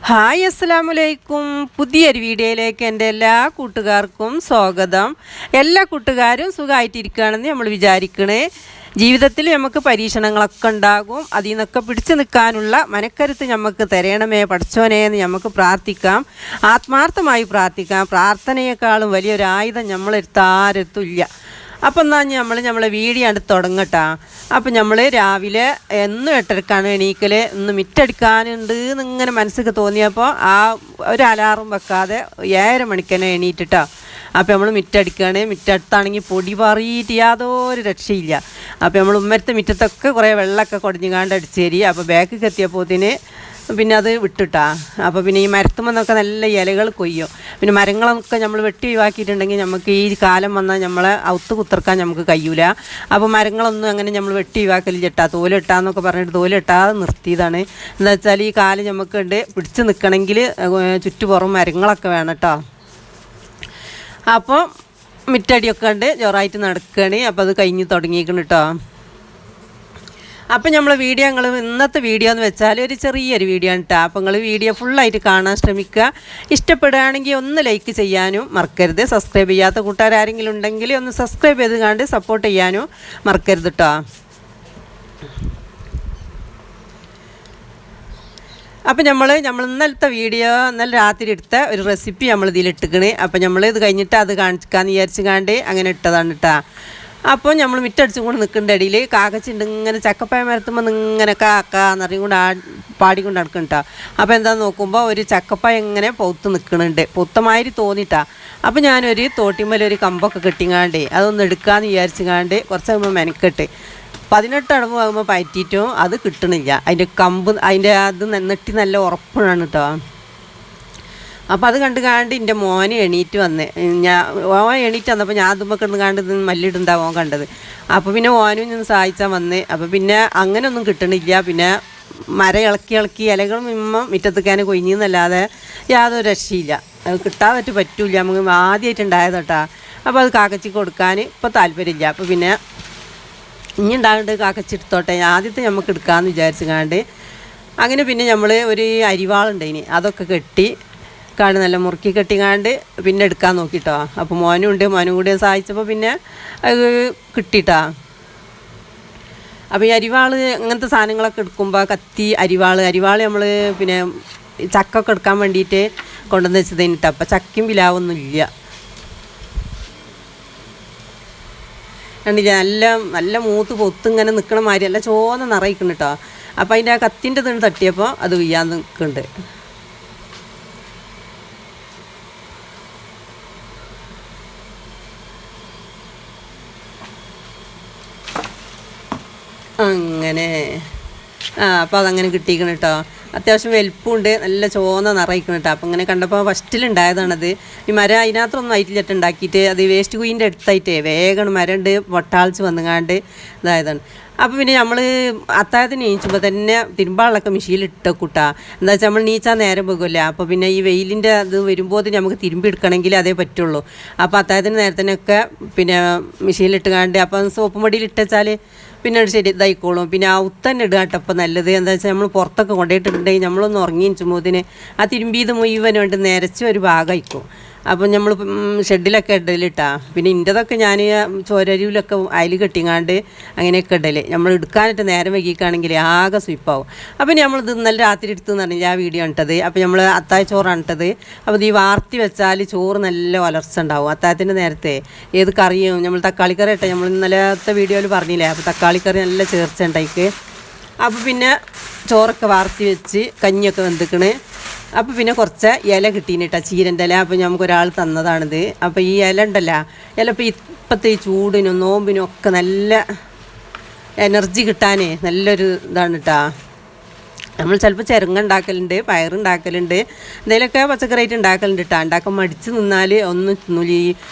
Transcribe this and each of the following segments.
Hi അസ്സലാമലൈക്കും. പുതിയൊരു വീഡിയോയിലേക്ക് എൻ്റെ എല്ലാ കൂട്ടുകാർക്കും സ്വാഗതം. എല്ലാ കൂട്ടുകാരും സുഖമായിട്ടിരിക്കുകയാണെന്ന് നമ്മൾ വിചാരിക്കണേ. ജീവിതത്തിൽ നമുക്ക് പരീക്ഷണങ്ങളൊക്കെ ഉണ്ടാകും. അതിൽ നിന്നൊക്കെ പിടിച്ചു നിൽക്കാനുള്ള മനക്കരുത്ത് നമുക്ക് തരണമേ പഠിച്ചോനെ എന്ന് നമുക്ക് പ്രാർത്ഥിക്കാം, ആത്മാർത്ഥമായി പ്രാർത്ഥിക്കാം. പ്രാർത്ഥനയെക്കാളും വലിയൊരു ആയുധം നമ്മളെടുത്ത് ആരെടുത്തില്ല. അപ്പം എന്നാൽ നമ്മളെ വീഡിയോ ആണ് തുടങ്ങട്ടാ. അപ്പം നമ്മൾ രാവിലെ എന്നും 8:30 എണീക്കൽ. ഇന്ന് മിറ്റടിക്കാനുണ്ട് എന്നിങ്ങനെ മനസ്സിലേക്ക് തോന്നിയപ്പോൾ ഒരു അലാറും വെക്കാതെ 7:30 മണിക്ക് തന്നെ എണീറ്റിട്ടോ. അപ്പോൾ നമ്മൾ മിറ്റടിക്കുകയാണ്. മിറ്റടുത്താണെങ്കിൽ പൊടി പാറിയിട്ട് യാതൊരു രക്ഷയില്ല. അപ്പോൾ നമ്മൾ ഉമ്മരത്തെ മിറ്റത്തൊക്കെ കുറേ വെള്ളമൊക്കെ കുടഞ്ഞുകാണ്ട് അടിച്ചു തരി. അപ്പോൾ ബാക്കിൽ എത്തിയപ്പോത്തിന് പിന്നെ അത് വിട്ടിട്ടാ. അപ്പോൾ പിന്നെ ഈ മരത്തുമെന്നൊക്കെ നല്ല ഇലകൾ കൊയ്യും. പിന്നെ മരങ്ങളൊക്കെ നമ്മൾ വെട്ടി ഒഴിവാക്കിയിട്ടുണ്ടെങ്കിൽ നമുക്ക് ഈ കാലം വന്നാൽ നമ്മളെ ഔത്ത് കുത്തിർക്കാൻ നമുക്ക് കഴിയൂല. അപ്പോൾ മരങ്ങളൊന്നും അങ്ങനെ നമ്മൾ വെട്ടി ഒഴിവാക്കലിട്ടാ. തോലിട്ടാന്നൊക്കെ പറഞ്ഞിട്ട് തോലിട്ടാതെ നിർത്തിയതാണ്. എന്താ വെച്ചാൽ ഈ കാലം നമുക്ക് പിടിച്ച് നിൽക്കണമെങ്കിൽ ചുറ്റുപുറം മരങ്ങളൊക്കെ വേണം കേട്ടോ. അപ്പോൾ മിറ്റടിയൊക്കെ ഉണ്ട് ജോറായിട്ട് നടക്കുകയാണ്. അപ്പോൾ അത് കഴിഞ്ഞ് തുടങ്ങിയിരിക്കണം കേട്ടോ. അപ്പം നമ്മളെ വീഡിയോ ഇന്നത്തെ വീഡിയോ എന്ന് വെച്ചാൽ ഒരു ചെറിയൊരു വീഡിയോ ആണ് കേട്ടോ. അപ്പോൾ നിങ്ങൾ വീഡിയോ ഫുള്ളായിട്ട് കാണാൻ ശ്രമിക്കുക. ഇഷ്ടപ്പെടുകയാണെങ്കിൽ ഒന്ന് ലൈക്ക് ചെയ്യാനും മറക്കരുത്. സബ്സ്ക്രൈബ് ചെയ്യാത്ത കൂട്ടുകാരെങ്കിലും ഉണ്ടെങ്കിൽ ഒന്ന് സബ്സ്ക്രൈബ് ചെയ്ത് കണ്ട് സപ്പോർട്ട് ചെയ്യാനും മറക്കരുത് കേട്ടോ. അപ്പം നമ്മൾ ഇന്നലത്തെ വീഡിയോ ഇന്നലെ രാത്രി എടുത്ത ഒരു റെസിപ്പി നമ്മൾ ഇതിലിട്ടിക്കണ്. അപ്പം നമ്മൾ ഇത് കഴിഞ്ഞിട്ട് അത് കാണിക്കാമെന്ന് വിചാരിച്ച് കണ്ട് അങ്ങനെ ഇട്ടതാണ് കേട്ടോ. അപ്പോൾ നമ്മൾ മിറ്റടിച്ചും കൊണ്ട് നിൽക്കേണ്ട ഇടയിൽ കാക്കച്ചുണ്ട് ഇങ്ങനെ ചക്കപ്പായ മരത്തുമ്പോൾ ഇങ്ങനെ കാക്കാന്നറിയും കൊണ്ട് പാടിക്കൊണ്ട് നടക്കണം കേട്ടോ. അപ്പോൾ എന്താണെന്ന് നോക്കുമ്പോൾ ഒരു ചക്കപ്പായ ഇങ്ങനെ പൊത്ത് നിൽക്കുന്നുണ്ട്, പൊത്തമാതിരി തോന്നിയിട്ടാ. അപ്പോൾ ഞാനൊരു തോട്ടിമ്മലൊരു കമ്പൊക്കെ കെട്ടിങ്ങാണ്ട് അതൊന്ന് എടുക്കാമെന്ന് വിചാരിച്ചുകാണ്ട് കുറച്ച് കഴിയുമ്പോൾ മെനക്കെട്ട് 18 അടവ് ആകുമ്പോൾ പറ്റിയിട്ടും അത് കിട്ടണില്ല. അതിൻ്റെ കമ്പ് അതിൻ്റെ അത് നെട്ടി നല്ല ഉറപ്പാണ് കേട്ടോ. അപ്പോൾ അത് കണ്ട് എൻ്റെ മോനെ എണീറ്റ് വന്ന് ഓൻ എണീറ്റ് വന്നപ്പോൾ ഞാൻ അതുമ്പോൾ കിടന്ന് കണ്ട് മല്ലിടുണ്ടാവും ഓൻ കണ്ടത്. അപ്പോൾ പിന്നെ ഓനും നിന്ന് സഹായിച്ചാൽ വന്ന്. അപ്പോൾ പിന്നെ അങ്ങനെയൊന്നും കിട്ടണില്ല. പിന്നെ മരം ഇളക്കി ഇലകൾ മുറ്റത്തേക്കാൻ കൊഴിഞ്ഞെന്നല്ലാതെ യാതൊരു രക്ഷയില്ല. അത് കിട്ടാതെ പറ്റൂല. നമുക്ക് ആദ്യമായിട്ടുണ്ടായത് കേട്ടോ. അപ്പോൾ അത് കാക്കച്ചിക്ക് കൊടുക്കാൻ ഇപ്പോൾ താല്പര്യമില്ല. അപ്പോൾ പിന്നെ ഇനി ഉണ്ടാകേണ്ടത് കാക്കച്ചെടുത്തോട്ടെ, ആദ്യത്തെ നമുക്ക് എടുക്കാമെന്ന് വിചാരിച്ചുകാണ്ട് അങ്ങനെ പിന്നെ നമ്മൾ ഒരു അരിവാളുണ്ടായിന് അതൊക്കെ കെട്ടി നല്ല മുറുക്കി കെട്ടിക്കാണ്ട് പിന്നെ എടുക്കാൻ നോക്കിട്ടോ. അപ്പോൾ മോനും കൂടി സഹായിച്ചപ്പോൾ പിന്നെ അത് കിട്ടിയിട്ടാ. അപ്പോൾ ഈ അരിവാൾ അങ്ങനത്തെ സാധനങ്ങളൊക്കെ എടുക്കുമ്പോൾ കത്തി അരിവാൾ നമ്മൾ പിന്നെ ചക്കൊക്കെ എടുക്കാൻ വേണ്ടിയിട്ട് കൊണ്ടുവന്ന് വെച്ചത് കഴിഞ്ഞിട്ട്. അപ്പോൾ ചക്കയും പിലാവൊന്നും ഇല്ല കണ്ടില്ല. നല്ല മൂത്ത് പൊത്തിങ്ങനെ നിൽക്കണ മാതിരി നല്ല ചോന്ന നിറയിക്കണം കേട്ടോ. അപ്പോൾ അതിൻ്റെ ആ കത്തിൻ്റെ തുണി തട്ടിയപ്പോൾ അത് വീഴാൻ നിൽക്കുന്നുണ്ട്. അങ്ങനെ അപ്പോൾ അതങ്ങനെ കിട്ടിയിരിക്കണം കേട്ടോ. അത്യാവശ്യം വലിപ്പമുണ്ട്, നല്ല ചോന്ന നിറയിക്കണം കേട്ടോ. അപ്പോൾ ഇങ്ങനെ കണ്ടപ്പോൾ ഫസ്റ്റിലുണ്ടായതാണത്. ഈ മരം അതിനകത്തൊന്നും ആയിട്ടില്ല ഉണ്ടാക്കിയിട്ട് അത് വേസ്റ്റ് കുയിൻ്റെ അടുത്തായിട്ടേ വേഗം മരം ഉണ്ട് പൊട്ടാളിച്ച് വന്നുകാണ്ട് ഇതായതാണ്. അപ്പോൾ പിന്നെ നമ്മൾ അത്താഴത്തിന് നീച്ചുമ്പോൾ തന്നെ തിരുമ്പാളൊക്കെ മെഷീനിലിട്ട് കൂട്ടാ. എന്താ വെച്ചാൽ നമ്മൾ നീച്ചാൽ നേരം പോകുമല്ലോ. അപ്പോൾ പിന്നെ ഈ വെയിലിൻ്റെ അത് വരുമ്പോൾ നമുക്ക് തിരുമ്പി എടുക്കണമെങ്കിൽ അതേ പറ്റുള്ളൂ. അപ്പോൾ അത്താഴത്തിന് നേരത്തിനൊക്കെ പിന്നെ മെഷീനിലിട്ട് കാണ്ട് അപ്പം സോപ്പ് പൊടിയിൽ ഇട്ടാൽ പിന്നെ അത് ശരി ഇതായിക്കോളും. പിന്നെ ഔത്തന്നെ ഇടുക കേട്ടോ. അപ്പോൾ നല്ലത് എന്താ വെച്ചാൽ നമ്മൾ പുറത്തൊക്കെ കൊണ്ടുപോയിട്ടുണ്ടെങ്കിൽ നമ്മളൊന്ന് ഉറങ്ങി നിൽക്കുമ്പോഴത്തിന് ആ തിരുമ്പിയത് മുഴുവൻ വേണ്ടി നിരച്ച ഒരു ഭാഗമായിക്കും. അപ്പം നമ്മൾ ഷെഡിലൊക്കെ ഇടലിട്ടാ. പിന്നെ ഇൻ്റെതൊക്കെ ഞാൻ ചോരരിയിലൊക്കെ അയൽ കെട്ടിങ്ങാണ്ട് അങ്ങനെയൊക്കെ ഇടല്. നമ്മൾ എടുക്കാനായിട്ട് നേരം വൈകിക്കുകയാണെങ്കിൽ ആകെ സ്വിപ്പാവും. അപ്പം നമ്മളിത് ഇന്നലെ രാത്രി എടുത്തെന്ന് പറഞ്ഞാൽ ആ വീഡിയോ ഇട്ടത്. അപ്പോൾ നമ്മൾ അത്താഴ ചോറാണ് ഇട്ടത്. അപ്പോൾ ഈ വാർത്തി വെച്ചാൽ ചോറ് നല്ല വളർച്ച ഉണ്ടാവും. അത്താഴത്തിൻ്റെ നേരത്തെ ഏത് കറിയും നമ്മൾ തക്കാളിക്കറി ഇട്ട നമ്മൾ ഇന്നലത്തെ വീഡിയോയിൽ പറഞ്ഞില്ലേ. അപ്പോൾ തക്കാളിക്കറി നല്ല ചേർച്ച ഉണ്ടായിക്ക്. അപ്പോൾ പിന്നെ ചോറൊക്കെ വാർത്തി വെച്ച് കഞ്ഞിയൊക്കെ വെന്തിക്കണ്. അപ്പോൾ പിന്നെ കുറച്ച് ഇല കിട്ടീനിട്ടാ, ചീരൻ്റെ ഇല. അപ്പോൾ നമുക്കൊരാൾ തന്നതാണിത്. അപ്പോൾ ഈ ഇല ഉണ്ടല്ലോ, ഇപ്പോൾ ഇപ്പോഴത്തെ ഈ ചൂടിനും നോമ്പിനും ഒക്കെ നല്ല എനർജി കിട്ടാനേ നല്ലൊരു ഇതാണ് കേട്ടോ. നമ്മൾ ചിലപ്പോൾ ചെറുങ്ങ ഉണ്ടാക്കലുണ്ട്, പയറുണ്ടാക്കലുണ്ട്, എന്തെങ്കിലുമൊക്കെ പച്ചക്കറി ആയിട്ട് ഉണ്ടാക്കലുണ്ട് കേട്ടോ. ഉണ്ടാക്കാൻ മടിച്ച് നിന്നാൽ ഒന്നും തിന്നൂലി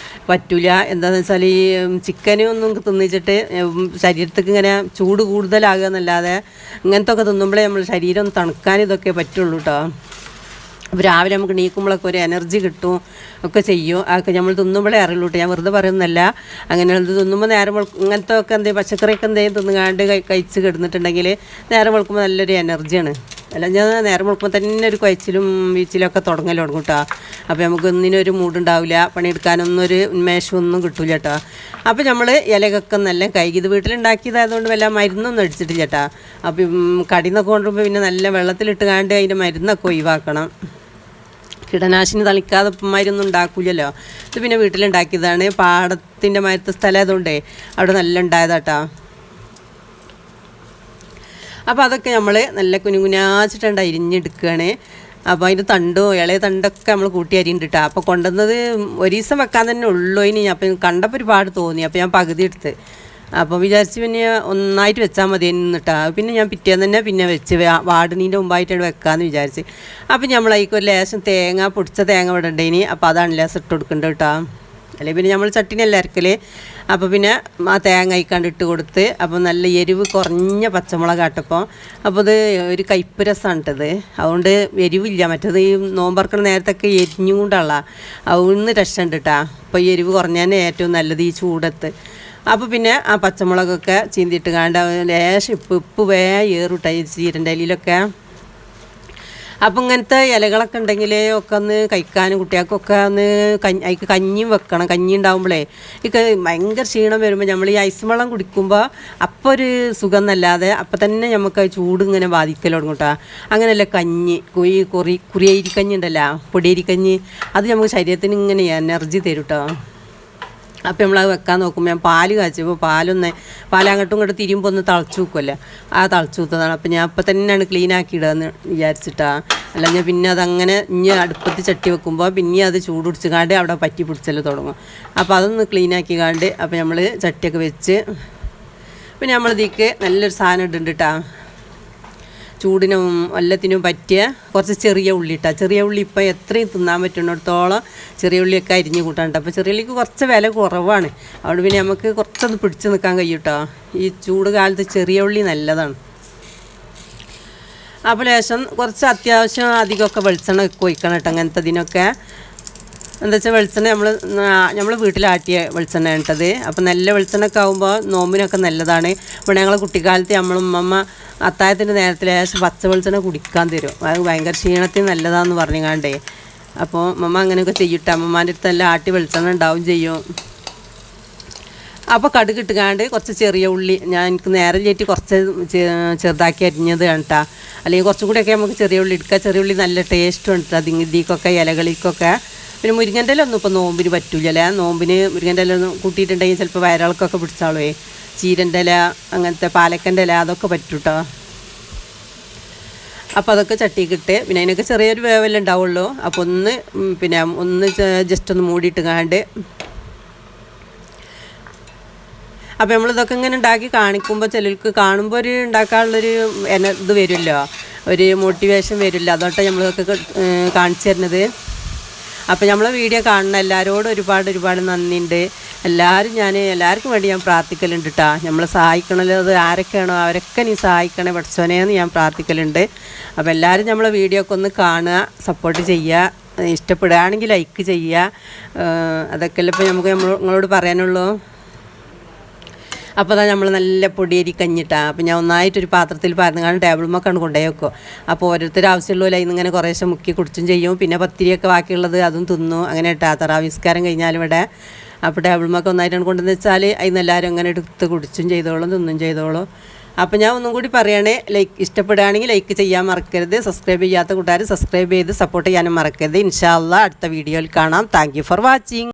പറ്റൂല. എന്താണെന്ന് വെച്ചാൽ ഈ ചിക്കനും തിന്നിച്ചിട്ട് ശരീരത്തേക്ക് ഇങ്ങനെ ചൂട് കൂടുതലാകുക എന്നല്ലാതെ ഇങ്ങനത്തെ ഒക്കെ തിന്നുമ്പോഴേ നമ്മൾ ശരീരം ഒന്ന് തണുക്കാൻ ഇതൊക്കെ പറ്റുള്ളൂ കേട്ടോ. അപ്പോൾ രാവിലെ നമുക്ക് എണീക്കുമ്പോഴൊക്കെ ഒരു എനർജി കിട്ടും ഒക്കെ ചെയ്യും. അതൊക്കെ നമ്മൾ തിന്നുമ്പോഴേ അറിയുള്ളൂ കേട്ടോ. ഞാൻ വെറുതെ പറയുന്നല്ല. അങ്ങനെ തിന്നുമ്പോൾ നേരം ഇങ്ങനത്തെ ഒക്കെ എന്തെങ്കിലും പച്ചക്കറിയൊക്കെ എന്തെങ്കിലും തിന്നുകാണ്ട് കഴിച്ച് കിടന്നിട്ടുണ്ടെങ്കിൽ നേരം വെളുക്കുമ്പോൾ നല്ലൊരു എനർജിയാണ്. അല്ല ഞാൻ നേരം മുഴുക്കുമ്പോൾ തന്നെ ഒരു കുഴച്ചിലും വീച്ചിലൊക്കെ തുടങ്ങൽ തുടങ്ങും കേട്ടോ. അപ്പോൾ നമുക്ക് ഒന്നിനൊരു മൂടുണ്ടാവില്ല, പണിയെടുക്കാനൊന്നും ഒരു ഉന്മേഷമൊന്നും കിട്ടില്ല കേട്ടോ. അപ്പോൾ നമ്മൾ ഇലകൊക്കെ നല്ല കൈകി ഇത് വീട്ടിലുണ്ടാക്കിയതായതുകൊണ്ട് വല്ല മരുന്നൊന്നും അടിച്ചിട്ടില്ല കേട്ടോ. അപ്പം കടയിൽ നിന്നൊക്കെ കൊണ്ടുപോകുമ്പോൾ പിന്നെ നല്ല വെള്ളത്തിലിട്ട് കാണ്ട് അതിൻ്റെ മരുന്നൊക്കെ ഒഴിവാക്കണം. കീടനാശിനി തളിക്കാതെ മരുന്നൊന്നും ഉണ്ടാക്കില്ലല്ലോ. ഇത് പിന്നെ വീട്ടിലുണ്ടാക്കിയതാണ്. പാടത്തിൻ്റെ മരത്തെ സ്ഥലമായതുകൊണ്ടേ അവിടെ നല്ല ഉണ്ടായതാട്ടോ. അപ്പോൾ അതൊക്കെ നമ്മൾ നല്ല കുനുകുനാച്ചിട്ടുണ്ട് അരിഞ്ഞെടുക്കുകയാണ്. അപ്പോൾ അതിൻ്റെ ഇളയ തണ്ടൊക്കെ നമ്മൾ കൂട്ടി അരിഞ്ഞിട്ടാ. അപ്പോൾ കൊണ്ടുവന്നത് ഒരു ദിവസം വെക്കാൻ തന്നെ ഉള്ളൂ. ഇനി അപ്പം കണ്ടപ്പോൾ ഒരുപാട് തോന്നി. അപ്പോൾ ഞാൻ പകുതി എടുത്ത്. അപ്പോൾ വിചാരിച്ച് പിന്നെ ഒന്നായിട്ട് വെച്ചാൽ മതി എന്നിട്ടാ. പിന്നെ ഞാൻ പിറ്റേന്ന് തന്നെ പിന്നെ വെച്ച് വാടുന്നതിൻ്റെ മുമ്പായിട്ടാണ് വെക്കാമെന്ന് വിചാരിച്ച്. അപ്പോൾ നമ്മൾ അതിലേക്ക് ഒരു ലേശം പൊടിച്ച തേങ്ങ ഇവിടെ ഇനി. അപ്പോൾ അതാണ് ലേശം ഇട്ട് കൊടുക്കേണ്ടത് കേട്ടോ. അല്ലെങ്കിൽ പിന്നെ നമ്മൾ ചട്ടിനല്ല അരക്കൽ. അപ്പോൾ പിന്നെ ആ തേങ്ങ അയക്കാണ്ട് ഇട്ട് കൊടുത്ത്. അപ്പോൾ നല്ല എരിവ് കുറഞ്ഞ പച്ചമുളക് ആട്ടപ്പോൾ. അപ്പോൾ ഇത് ഒരു കയ്പ്പ് രസമാണ് ഇട്ടത്. അതുകൊണ്ട് എരിവില്ല. മറ്റത് ഈ നോമ്പറക്കണ നേരത്തൊക്കെ എരിഞ്ഞും കൊണ്ടുള്ള അവിടുന്ന് രക്ഷയുണ്ട് കേട്ടോ. അപ്പോൾ ഈ എരിവ് കുറഞ്ഞതന്നെ ഏറ്റവും നല്ലത് ഈ ചൂടത്ത്. അപ്പോൾ പിന്നെ ആ പച്ചമുളകൊക്കെ ചീന്തിയിട്ട് കാണ്ട് ലേശം ഉപ്പ് ഏറുട്ടാ ഈ ചീരൻ്റെ ഇലയിലൊക്കെ. അപ്പം ഇങ്ങനത്തെ ഇലകളൊക്കെ ഉണ്ടെങ്കിൽ ഒക്കെ ഒന്ന് കഴിക്കാനും കുട്ടികൾക്കൊക്കെ ഒന്ന് അതിക്ക് കഞ്ഞിയും വെക്കണം. കഞ്ഞി ഉണ്ടാകുമ്പോഴേ ഭയങ്കര ക്ഷീണം വരുമ്പോൾ നമ്മൾ ഈ ഐസ് വെള്ളം കുടിക്കുമ്പോൾ അപ്പോൾ ഒരു സുഖം എന്നല്ലാതെ അപ്പം തന്നെ നമുക്ക് ചൂട് ഇങ്ങനെ ബാധിക്കൽ തുടങ്ങും കേട്ടോ. അങ്ങനെയല്ല കഞ്ഞി കുറിയരിക്കഞ്ഞി ഉണ്ടല്ലോ, പൊടിയരിക്കഞ്ഞി, അത് നമുക്ക് ശരീരത്തിന് ഇങ്ങനെ എനർജി തരും കേട്ടോ. അപ്പോൾ നമ്മളത് വെക്കാൻ നോക്കുമ്പോൾ ഞാൻ പാല് കാച്ചപ്പോൾ പാലങ്ങോട്ടും ഇങ്ങോട്ടും തിരുമ്പോൾ ഒന്ന് തിളച്ച് വെക്കുമല്ലോ, ആ തിളച്ച് വെക്കുന്നതാണ്. അപ്പോൾ ഞാൻ അപ്പം തന്നെയാണ് ക്ലീൻ ആക്കി ഇടുകയെന്ന് വിചാരിച്ചിട്ടാണ്. അല്ല ഞാൻ പിന്നെ അതങ്ങനെ ഇനി അടുപ്പത്ത് ചട്ടി വെക്കുമ്പോൾ പിന്നെ അത് ചൂട് പിടിച്ച് അവിടെ പറ്റി പിടിച്ചല്ലോ തുടങ്ങും. അപ്പോൾ അതൊന്ന് ക്ലീൻ ആക്കി അപ്പോൾ നമ്മൾ ചട്ടിയൊക്കെ വെച്ച് പിന്നെ നമ്മളിതിക്ക് നല്ലൊരു സാധനം ഇടുന്നുണ്ട് കേട്ടോ. ചൂടിനും എല്ലാത്തിനും പറ്റിയ കുറച്ച് ചെറിയ ഉള്ളി ഇട്ടാൽ. ചെറിയ ഉള്ളി ഇപ്പോൾ എത്രയും തിന്നാൻ പറ്റുന്നിടത്തോളം ചെറിയ ഉള്ളിയൊക്കെ അരിഞ്ഞ് കൂട്ടാൻ. അപ്പോൾ ചെറിയ ഉള്ളിക്ക് കുറച്ച് വില കുറവാണ്. അവിടെ പിന്നെ നമുക്ക് കുറച്ചൊന്ന് പിടിച്ച് നിൽക്കാൻ കഴിയും കേട്ടോ. ഈ ചൂട് കാലത്ത് ചെറിയ ഉള്ളി നല്ലതാണ്. അപ്പോൾ ലേശം കുറച്ച് അത്യാവശ്യം അധികമൊക്കെ വെളിച്ചെണ്ണ ഒഴിക്കണം കേട്ടോ അങ്ങനത്തെ ഇതിനൊക്കെ. എന്താ വെച്ചാൽ വെളിച്ചെണ്ണ നമ്മൾ വീട്ടിലാട്ടിയ വെളിച്ചെണ്ണ ഇട്ടത്. അപ്പോൾ നല്ല വെളിച്ചെണ്ണയൊക്കെ ആകുമ്പോൾ നോമ്പിനൊക്കെ നല്ലതാണ്. ഇവിടെ ഞങ്ങൾ കുട്ടിക്കാലത്ത് ഉമ്മ അത്താഴത്തിൻ്റെ നേരത്തിൽ ലേശം പച്ച വെളിച്ചെണ്ണ കുടിക്കാൻ തരും. അത് ഭയങ്കര ക്ഷീണത്തിന് നല്ലതാണെന്ന് പറഞ്ഞാണ്ടേ. അപ്പോൾ അമ്മ അങ്ങനെയൊക്കെ ചെയ്യട്ടെ. അമ്മമാൻ്റെ അടുത്ത് നല്ല ആട്ടി വെളിച്ചെണ്ണ ഉണ്ടാവും ചെയ്യും. അപ്പോൾ കടുക് ഇട്ടുകാണ്ട് കുറച്ച് ചെറിയ ഉള്ളി എനിക്ക് നേരെ ചേറ്റി കുറച്ച് ചെറുതാക്കി അരിഞ്ഞത് കേട്ടോ. അല്ലെങ്കിൽ കുറച്ചും കൂടിയൊക്കെ നമുക്ക് ചെറിയ ഉള്ളി എടുക്കുക. ചെറിയ ഉള്ളി നല്ല ടേസ്റ്റ് ഉണ്ട് ഇതിക്കൊക്കെ ഇലകളിക്കൊക്കെ. പിന്നെ മുരിങ്ങൻ്റെ ഇല ഒന്നും ഇപ്പോൾ നോമ്പിന് പറ്റൂലല്ലേ. നോമ്പിന് മുരിങ്ങൻ്റെ ഇല ഒന്നും കൂട്ടിയിട്ടുണ്ടെങ്കിൽ ചിലപ്പോൾ വയറിളക്കൊക്കെ പിടിച്ചാളുവേ. ചീരൻ്റെ ഇല അങ്ങനത്തെ പാലക്കൻ്റെ ഇല അതൊക്കെ പറ്റും കേട്ടോ. അപ്പോൾ അതൊക്കെ ചട്ടിക്കിട്ട് പിന്നെ അതിനൊക്കെ ചെറിയൊരു വേവല്ലേ ഉണ്ടാവുള്ളൂ. അപ്പോൾ ഒന്ന് ജസ്റ്റ് ഒന്ന് മൂടിയിട്ട് കാണ്ട് അപ്പോൾ നമ്മളിതൊക്കെ ഇങ്ങനെ ഉണ്ടാക്കി കാണിക്കുമ്പോൾ ചിലർക്ക് കാണുമ്പോൾ ഒരു ഉണ്ടാക്കാനുള്ളൊരു ഇത് വരുമല്ലോ, ഒരു മോട്ടിവേഷൻ വരുമല്ലോ. അതോട്ടെ നമ്മളിതൊക്കെ കാണിച്ചു തരുന്നത്. അപ്പോൾ നമ്മളെ വീഡിയോ കാണുന്ന എല്ലാവരോടും ഒരുപാട് നന്ദിയുണ്ട്. എല്ലാവർക്കും വേണ്ടി ഞാൻ പ്രാർത്ഥിക്കലുണ്ട് കേട്ടോ. നമ്മളെ സഹായിക്കണമല്ലോ, അത് ആരൊക്കെയാണോ അവരൊക്കെ നീ സഹായിക്കണേ പഠിച്ചോനേന്ന് ഞാൻ പ്രാർത്ഥിക്കലുണ്ട്. അപ്പോൾ എല്ലാവരും നമ്മളെ വീഡിയോ ഒക്കെ ഒന്ന് കാണുക, സപ്പോർട്ട് ചെയ്യുക, ഇഷ്ടപ്പെടുകയാണെങ്കിൽ ലൈക്ക് ചെയ്യുക. അതൊക്കെയല്ലേ ഇപ്പോൾ നിങ്ങളോട് പറയാനുള്ളൂ. അപ്പോൾ അതാ നമ്മൾ നല്ല പൊടിയരി കഞ്ഞിട്ടാണ്. അപ്പോൾ ഞാൻ ഒന്നായിട്ടൊരു പാത്രത്തിൽ പരന്നുകാണ്ട് ടേബിളുമൊക്കെയാണ് കൊണ്ടുപോയി വെക്കും. അപ്പോൾ ഓരോരുത്തർ ആവശ്യമുള്ള അതിൽ നിന്ന് ഇങ്ങനെ കുറേശ്ശെ മുക്കി കുടിച്ചും ചെയ്യും. പിന്നെ പത്തിരിയൊക്കെ ബാക്കിയുള്ളത് അതും തിന്നു. അങ്ങനെ ഇട്ടാ തറാവിസ്കാരം കഴിഞ്ഞാലും ഇവിടെ അപ്പോൾ ടേബിളുമൊക്കെ ഒന്നായിട്ടാണ് കൊണ്ടുവന്ന് വെച്ചാൽ അതിൽ നിന്ന് എല്ലാവരും അങ്ങനെ എടുത്ത് കുടിച്ചും ചെയ്തോളും തിന്നും ചെയ്തോളും. അപ്പോൾ ഞാൻ ഒന്നും കൂടി പറയണേ, ഇഷ്ടപ്പെടുകയാണെങ്കിൽ ലൈക്ക് ചെയ്യാൻ മറക്കരുത്. സബ്സ്ക്രൈബ് ചെയ്യാത്ത കൂട്ടുകാർ സബ്സ്ക്രൈബ് ചെയ്ത് സപ്പോർട്ട് ചെയ്യാനും മറക്കരുത്. ഇൻഷാ അല്ലാഹ് അടുത്ത വീഡിയോയിൽ കാണാം. Thank you for watching.